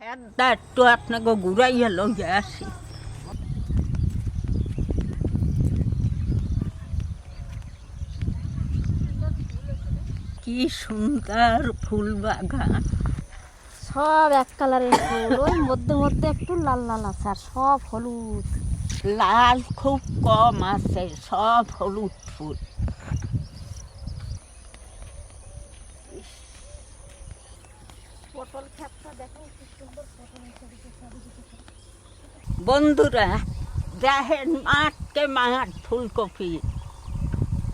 একটু আপনাকে ঘুরাইয়া লইয়া আসি। কি সুন্দর ফুল বাগান, সব এক কালারের ফুল, ওই মধ্যে মধ্যে একটু লাল লাল আছে আর সব হলুদ। লাল খুব কম আছে, সব হলুদ ফুল। পটল ক্ষেতটা দেখো কি সুন্দর, পটল বন্ধুরা দেখেন মাঠকে মাঠ ফুলকপি,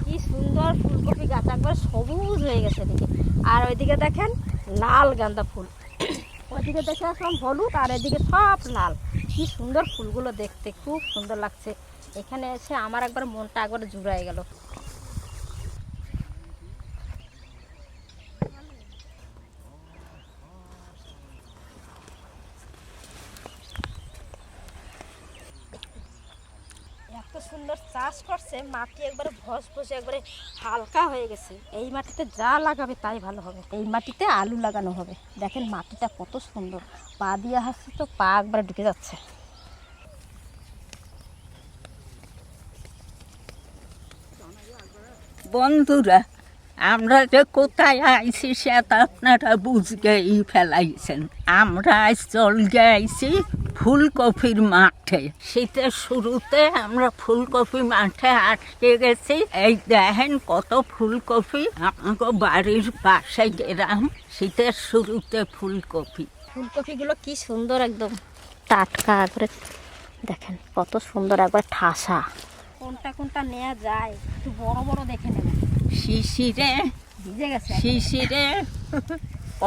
কি সুন্দর ফুলকপি গাছ একবার সবুজ হয়ে গেছে এদিকে। আর ওইদিকে দেখেন লাল গাঁদা ফুল, ওইদিকে দেখে আসলাম হলুদ আর এদিকে সব লাল। কি সুন্দর ফুলগুলো দেখতে, খুব সুন্দর লাগছে। এখানে এসে আমার একবার মনটা একবার জুড়াই গেল। এত সুন্দর চাষ করছে, মাটি একবারে ভস ভসে একবারে হালকা হয়ে গেছে। এই মাটিতে যা লাগাবে তাই ভালো হবে। এই মাটিতে আলু লাগানো হবে। দেখেন মাটিটা কত সুন্দর, পা দিয়ে হাসছে তো পা একবারে ঢুকে যাচ্ছে। বন্ধুরা আমরা যে কোথায় আইছি সেটা আপনারা বুঝতেই ফেলাইছেন। আমরা আজ চলগে আইছি ফুলকপির মাঠে। শীতের শুরুতে আমরা ফুলকপি মাঠে আটকে গেছি। এই দেখেন কত ফুলকপি, আমাকে বাড়ির পাশে গেলাম। শীতের শুরুতে ফুলকপি, ফুলকপিগুলো কি সুন্দর, একদম টাটকা একবারে। দেখেন কত সুন্দর, একবার ঠাসা। কোনটা কোনটা নেওয়া যায় একটু বড় বড় দেখে নেবেন। শিশিরে ভিজে গেছে, শিশিরে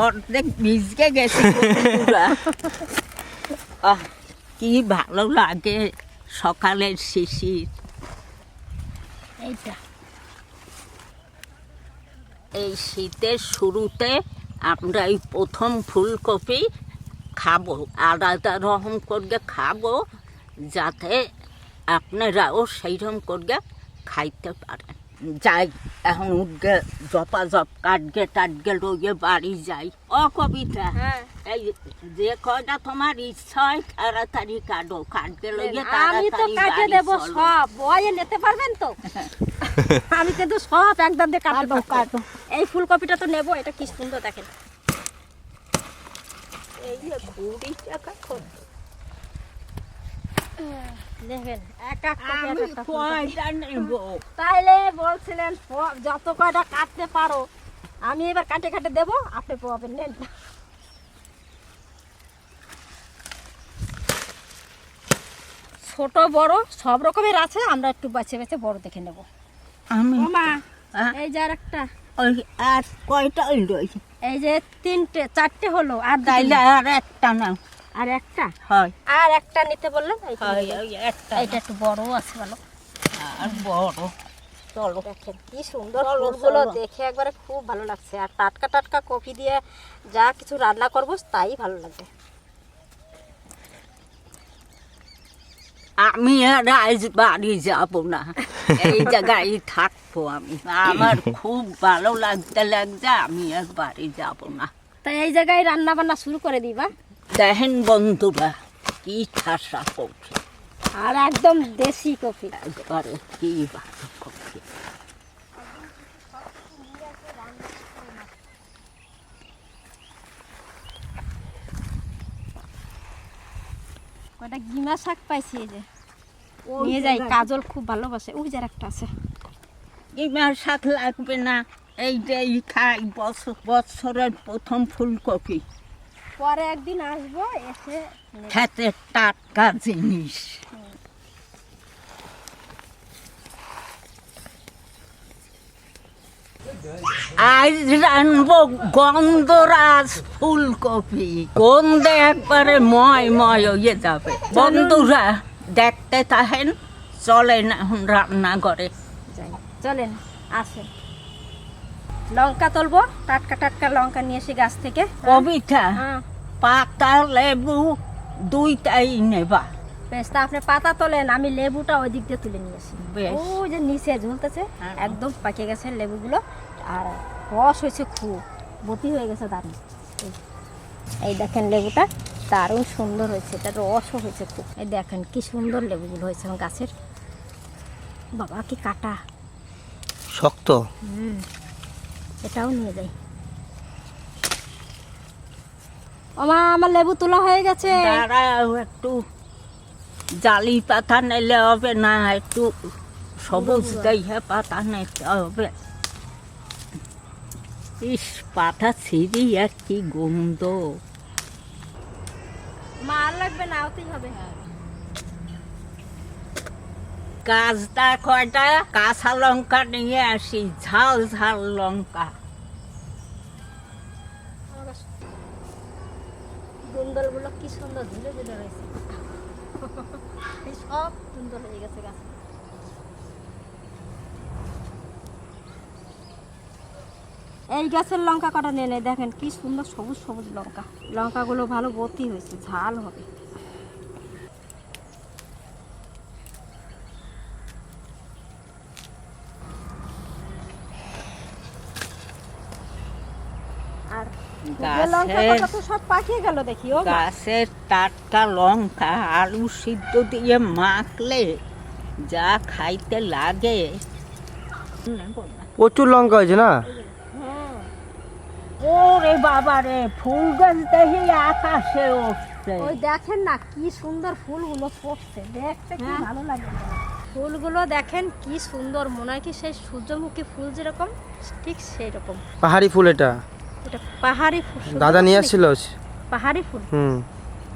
অর্ধেক ভিজকে গেছে পুরা। কি ভালো লাগে সকালের শিশির। এইটা এই শীতের শুরুতে আমরা এই প্রথম ফুলকপি খাবো, আলাদা রকম করে খাবো, যাতে আপনারাও সেইরকম করে খাইতে পারেন। যাই এখন উঠগে জপা জপ কাটগে টাটগে লইয়ে বাড়ি যাই। ও কবিতা, এই যে কয়টা তোমার ইচ্ছা হয় তাড়াতাড়ি কাটো, কাটগে লইয়ে আমি তো কাটে দেবো সব, বয়ে নিতে পারবেন তো? আমি কিন্তু সব একদম দিয়ে কাটে দেবো। কাটো, এই ফুলকপিটা তো নেবো। এটা কি সুন্দর দেখেন। এই যে 20 টাকা দেখবেন এক এক আমি কয়টা নেব? তাইলে বলছিলেন যত কয়টা কাটতে পারো। আমি এবার কাটে কাটে দেবো, আপনি পাবেন। নেন, ছোট বড় সব রকমের আছে, আমরা একটু বাছে বাছে বড় দেখে নেব। আমি মা এই যে আর একটা, ওই আর কয়টা হইল? এই যে 3টে 4টে হলো। আর তাইলে আর একটা না, আর একটা হয় আর একটা নিতে বললেন। একটা, এটা একটু বড় আছে ভালো আর বড়। চলো, দেখেন কি সুন্দর ফুলগুলো দেখে একবারে খুব ভালো লাগছে। আর টাটকা টাটকা কফি দিয়ে যা কিছু রান্না করবো তাই ভালো লাগবে। আমি আর আজ বাড়ি যাব না, এই জায়গায় থাকবো আমি। আমার খুব ভালো লাগতে আমি আর বাড়ি যাব না। তাই এই জায়গায় রান্না বান্না শুরু করে দিবা। দেখেন বন্ধুরা কি ঠাসা কফি, আর একদম দেশি কফি, একবারে কি ভালো কফি। কয়টা গিমা শাক পাইছি, এই যে নিয়ে যাই। কাজল খুব ভালোবাসে। ওই যে একটা আছে। গিমার শাক লাগবে না, এইটাই খাই বছরের প্রথম ফুলকপি। পরে একদিন আসবো, এসে খেতে টাটকা জিনিস। আজ রানবো গন্ধরাজ ফুলকপি, গন্ধে একবারে ময় ময় হয়ে যাবে। বন্ধুরা দেখতে থাকেন, চলেন এখন রান্না করে যাই। চলেন, আসেন। লঙ্কা তুলবো, টাটকা টাটকা লঙ্কা নিয়ে এসে গাছ থেকে। কবিতা, পাতা লেবু দুইটাই নেবা? বেশ, তা আপনি পাতা তোলেন, আমি লেবুটা ওই দিক দিয়ে তুলে নিয়ে আসি। ওই যে নিচে ঝুলতেছে, একদম পাকে গেছে লেবুগুলো। আর রস হয়েছে খুব, বতি হয়ে গেছে দারুণ। এই দেখেন লেবুটা দারুণ সুন্দর হয়েছে, এটা রসও হয়েছে খুব। এই দেখেন কি সুন্দর লেবুগুলো হয়েছে আমার গাছের। বাবা কি কাটা, শক্ত। এটাও নিয়ে যাই। আমার লেবু তোলা হয়ে গেছে। দাঁড়াও, একটু জালি পাতা নিলে হবে না, একটু সবুজ গাইয়া পাতা নিতে হবে। ইস, পাতা ছিঁড়ি আর কি গন্ধ। মার লাগবে না, ওতেই হবে। কাজটা কয়টা কাঁচা লঙ্কা নিয়ে আসি, ঝাল ঝাল লঙ্কা। দুন্দলগুলো কি সুন্দর ধীরে ধীরে রয়েছে, সব দুন্দল হয়ে গেছে গাছ। এই গাছের লঙ্কা কটা নিয়ে নেই, দেখেন কি সুন্দর সবুজ সবুজ লঙ্কা। লঙ্কাগুলো ভালো বতি হয়েছে, ঝাল হবে। আর লঙ্কা কটা তো সব পাকিয়ে গেল দেখি। ও গাছের টাটকা লঙ্কা আলু সিদ্ধ দিয়ে মাখলে যা খাইতে লাগে। প্রচুর লঙ্কা হয়েছে না? ওরে বাবা রে, ফুল গাছ দেখি আকাশে উঠছে। ওই দেখেন না কি সুন্দর ফুলগুলো ফুটছে, দেখতে কি ভালো লাগে। ফুলগুলো দেখেন কি সুন্দর, মনে হয় কি সেই সূর্যমুখী ফুল যেরকম ঠিক সেই রকম। পাহাড়ি ফুল এটা পাহাড়ি ফুল, দাদা নিয়ে আসছিল। পাহাড়ি ফুল।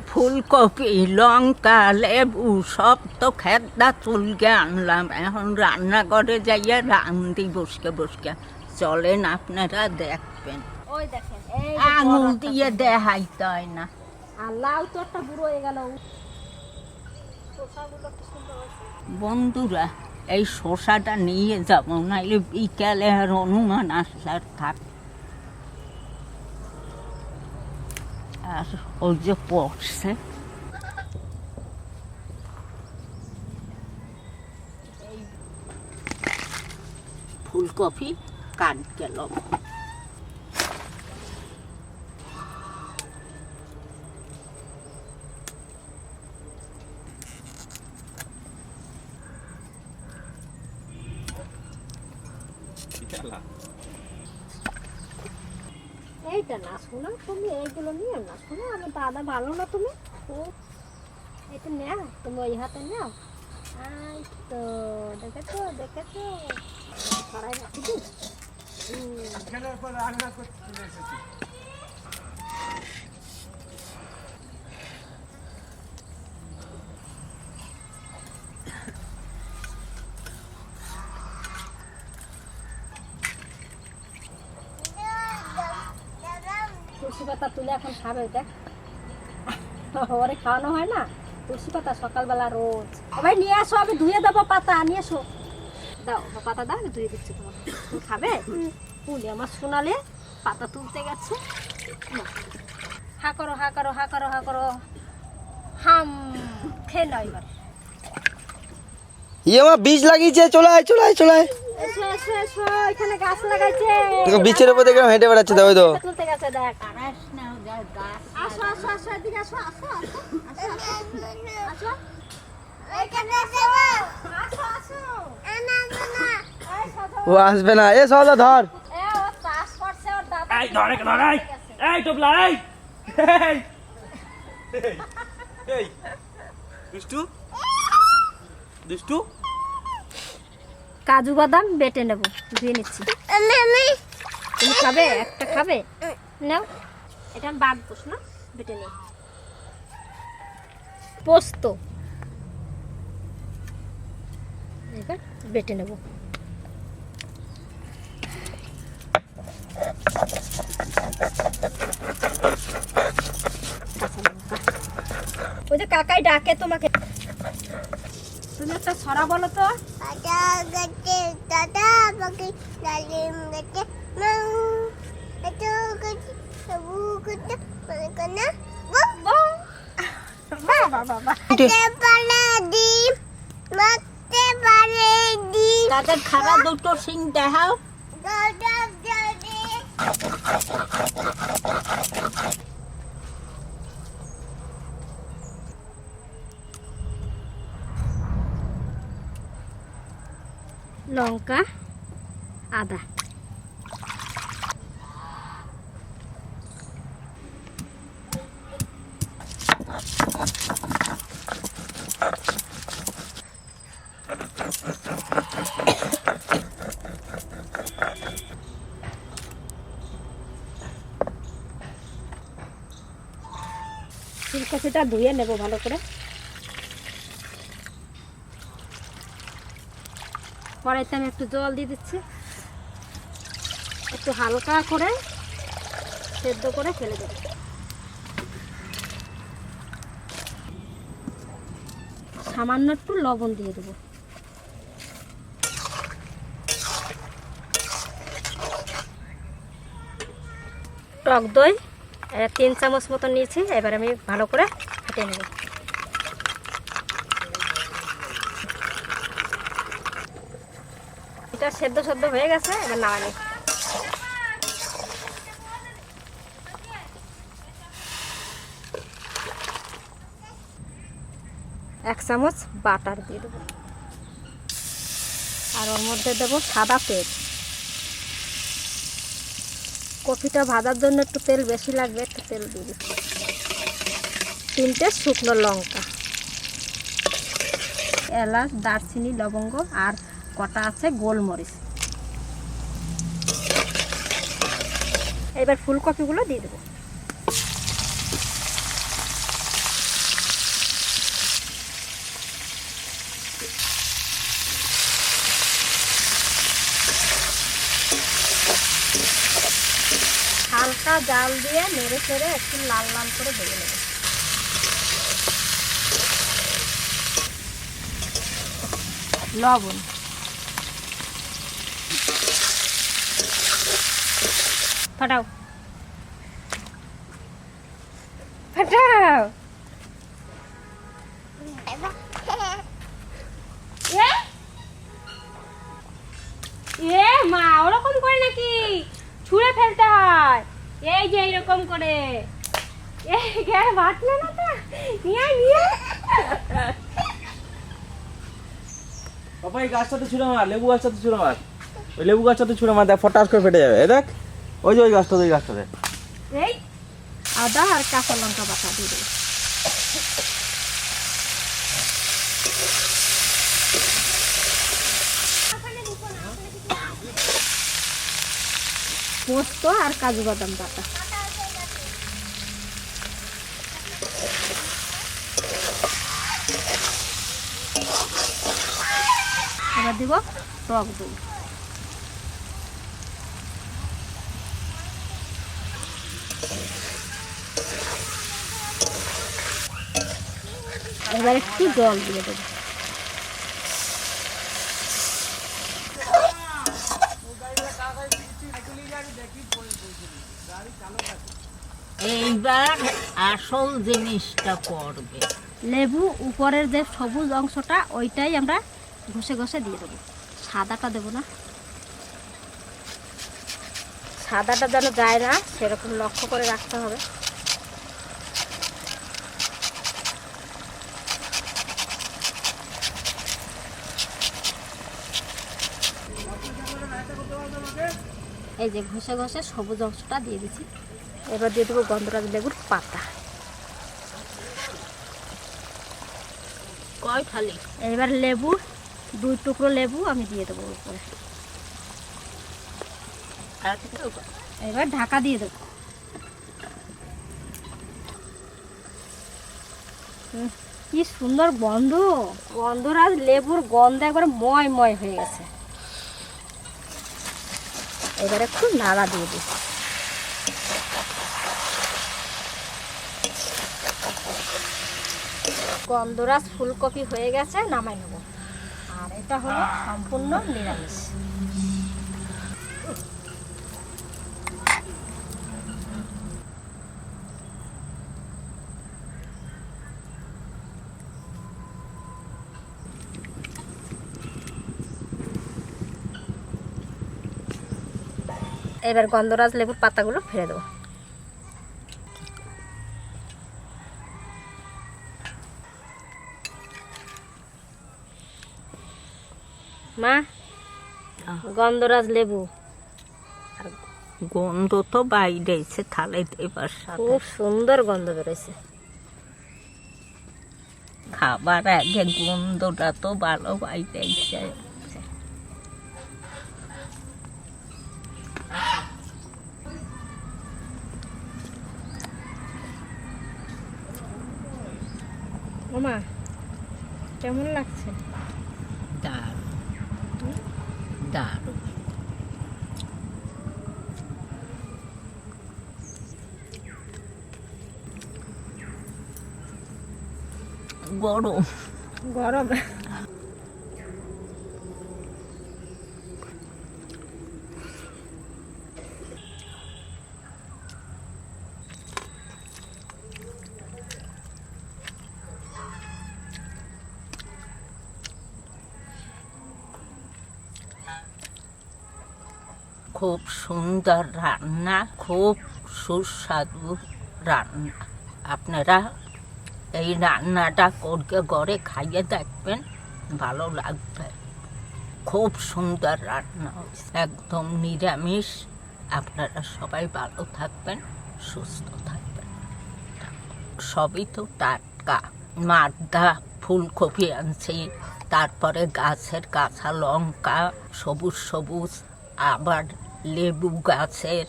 ফুলকপি, লঙ্কা, লেবু সব তো খেদা তুলকে আনলাম। এখন রান্নাঘরে যাইয়া রান্ধি বসকে বসকে। চলেন আপনারা দেখবেন। ওই দেখেন এই আঙুল দিয়ে দেখাইতে হয় না। আর লাউ তো একটা বুড়ো হয়ে গেল। শসাগুলো কি সুন্দর হয়েছে। বন্ধুরা, এই শসাটা নিয়ে যাব, নাইলে বিকালে আর অনুমান আসলার থাক। আর ওই যে পড়ছে ফুলকপি কাট গেল। এইটা না শোনা, তুমি এইগুলো নিয়ে না শোনা, আমার দাদা ভালো না তুমি। ও এটা নেও, তুমি ওই হাতে নেও। এই তো দেখেছো দেখেছো, ছড়াই রাখি দিই। তুলসী পাতা তুলে এখন খাবে, দেখ ওরে খাওয়ানো হয় না তুলসী পাতা সকালবেলা রোজ। ভাই নিয়ে আসো, আমি ধুয়ে দেবো পাতা, নিয়ে এসো। দাও পাতা দাও, আমি ধুয়ে দিচ্ছি তোমার। তুমি খাবে? ফুলে আমার শোনালে পাতা তুলতে গেছে। হা করো হা করো হা করো হা করো, হাম খেয়ে নাও এবার। আমার বীজ লাগিয়েছে, চলে আয় চলে আয় চলে আয়। এসো এসো এসো, এখানে গাছ লাগাইছে। বীজের উপর দেখে হেঁটে বেড়াচ্ছে, দাও দাও। তুলতে গেছে দেখ। আসো আসো আসো এদিকে আসো, আসো আসো আসো। ও আসবে না, এ সদা ধর। কাজু বাদাম বেটে নেবো, ধুয়ে নিচ্ছি। তুমি খাবে? একটা খাবে? নাও, এটা আমি বাদ বস না, বেটে নেই। পোস্ত এবার বেটে নেবো। ওই যে কাকাই ডাকে তোমাকে। তুমি একটা ছড়া বলো তো। তাদের খারাপ দুটো সিং দেখাও। লঙ্কা, আদা। ফুলকপিটা ধুয়ে নেব ভালো করে। কড়াইতে আমি একটু জল দিয়ে দিচ্ছি, একটু হালকা করে সেদ্ধ করে ফেলে দেব। সামান্য একটু লবণ দিয়ে দেব। টক দই 3 চামচ মতো নিয়েছি, এবার আমি ভালো করে ফেটে নেব। এটা সেদ্ধ হয়ে গেছে, এবার নামানি। এক চামচ বাটার দিয়ে দেবো, আর ওর মধ্যে দেবো সাদা তেল। কপিটা ভাজার জন্য একটু তেল বেশি লাগবে, একটু তেল দিয়ে দিচ্ছি। 3টে শুকনো লঙ্কা, এলাচ, দারচিনি, লবঙ্গ আর কটা আছে গোলমরিচ। এবার ফুলকপিগুলো দিয়ে দেবো। হালকা জাল দিয়ে নেড়ে চেড়ে একটু লাল লাল করে ভেজে নেব। লবণ, ফাটাও ফাটাও। এ মা, ওরকম করে নাকি ছুঁড়ে ফেলতে হয়? এই যে এরকম করে। এই গ্যাস বাটলে না তো, নিয়ে নিয়ে। বাবা এই গাছটাতে ছুঁড়ে মার, লেবু গাছটাতে ছুঁড়ে মার। ওই লেবু গাছটাতে ছুঁড়ে মার, দেখ ফটাস করে ফেটে যাবে। দেখ ওই যে ওই গাছটাতে। এই আদা আর কাঁচা লঙ্কা বাটা দিয়ে দেবো। পোস্ত আর কাজু বাদাম বাটা। এবার দিব টক দই। এবার একটু জল দিয়ে দেবো। এইবার আসল জিনিসটা পড়বে। লেবু উপরের যে সবুজ অংশটা ওইটাই আমরা ঘষে ঘষে দিয়ে দেবো, সাদাটা দেবো না। সাদাটা যেন যায় না সেরকম লক্ষ্য করে রাখতে হবে। এই যে ঘষে ঘষে সবুজ অংশটা দিয়ে দিচ্ছি। এবার দিয়ে দেবো গন্ধরাজ লেবুর পাতা। কয় খালি এবার লেবু 2 টুকরো লেবু আমি দিয়ে দেবো উপরে। এবার ঢাকা দিয়ে দেবো। কি সুন্দর গন্ধ, গন্ধরাজ লেবুর গন্ধ একবার ময় ময় হয়ে গেছে। এবার একটু নাড়া দিয়ে দিই। গন্ধরাজ ফুলকপি হয়ে গেছে, নামাই নেব। আর এটা হলো সম্পূর্ণ নিরামিষ। এবার গন্ধরাজ লেবুর পাতাগুলো ফেলে দেবো। মা গন্ধরাজ লেবু। গন্ধ তো বাইরেছে থালে দেবার সাথে। খুব সুন্দর গন্ধ বেরোইছে। খাবার আগে গন্ধটা তো ভালো বাইরেছে। মামা কেমন লাগছে? দারুণ দারুণ। গরম গরম। খুব সুন্দর রান্না, খুব সুস্বাদু রান্না। আপনারা এই রান্নাটা করে ঘরে খাইয়ে দেখবেন, ভালো লাগবে। খুব সুন্দর রান্না হয়েছে, একদম নিরামিষ। আপনারা সবাই ভালো থাকবেন, সুস্থ থাকবেন। সবই তো টাটকা। মাদ্দা ফুলকপি আনছি, তারপরে গাছের কাঁচা লঙ্কা সবুজ সবুজ, আবার লেবু গাছের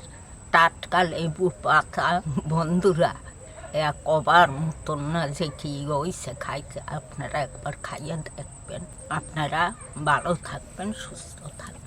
টাটকা লেবু পাতা। বন্ধুরা কবার মতন না যে কি হয়েছে খাইতে, আপনারা একবার খাইয়ে দেখবেন। আপনারা ভালো থাকবেন, সুস্থ থাকবেন।